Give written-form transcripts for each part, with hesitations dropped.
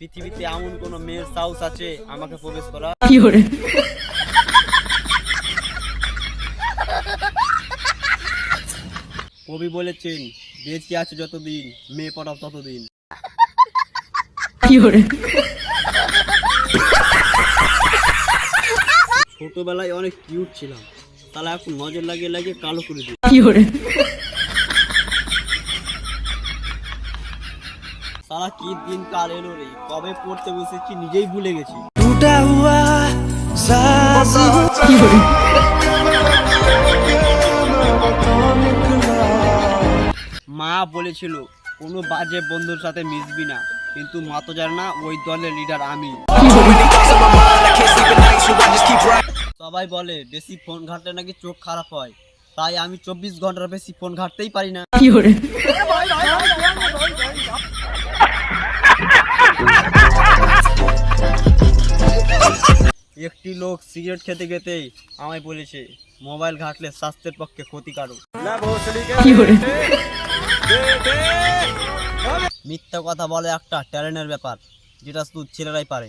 পৃথিবীতে এমন কোন মেয়ের সাহস আছে আমাকে প্রবেশ করা? কবি বলেছেন, বেঁচে আছে যতদিন মেয়ে পটাও ততদিন। ছোটবেলায় অনেক কিউট ছিলাম, তাহলে এখন নজর লাগিয়ে লাগিয়ে কালো করে দিই। সারা কি দিন কাল এলো রে, কবে পড়তে বসেছি নিজেই ভুলে গেছি। মা বলেছিল কোনো বাজে বন্ধুর সাথে মিশবি না, কিন্তু মা তো জানে না ওই দলের লিডার আমি। সবাই বলে বেশি ফোন ঘাটলে নাকি চোখ খারাপ হয়, তাই আমি 24 ঘন্টার বেশি ফোন ঘাটতেই পারি না। একটি লোক সিগারেট খেতে খেতেই আমায় বলেছে মোবাইল ঘাটলে স্বাস্থ্যের পক্ষে ক্ষতিকারক। মিথ্যা কথা বলে একটা ট্যালেন্টের ব্যাপার, যেটা শুধু ছেলেরাই পারে।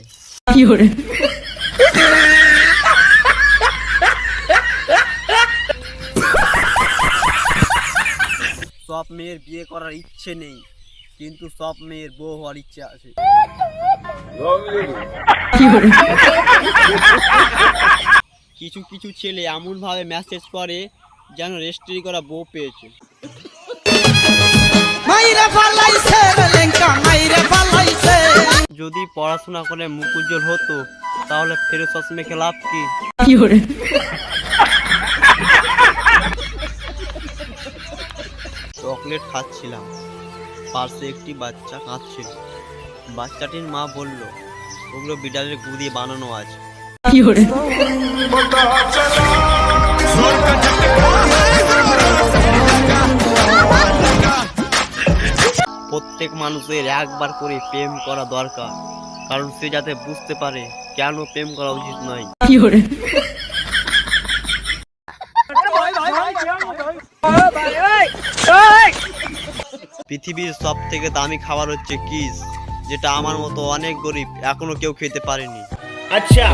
সব মেয়ের বিয়ে করার ইচ্ছে নেই, কিন্তু সব মেয়ের বউ হওয়ার ইচ্ছে আছে। কিছু কিছু ছেলে এমন ভাবে মেসেজ করে যেন রেজিস্ট্রি করা বউ পেয়েছে। যদি পড়াশোনা করে মুখ উজ্জ্বল হতো তাহলে ফেরত চশমে লাভ কি? চকলেট খাচ্ছিলাম, পাশে একটি বাচ্চা কাঁদছিল। বাচ্চাটির মা বলল ওগুলো বিড়ালের গু দিয়ে বানানো আছে। প্রত্যেক মানুষের একবার করে প্রেম করা দরকার, কারণ সে যাতে বুঝতে পারে কেন প্রেম করা উচিত নয়। পৃথিবীর সব থেকে দামি খাবার হচ্ছে কিস, যেটা আমার মতো অনেক গরিব এখনো কেউ খেতে পারেনি। আচ্ছা।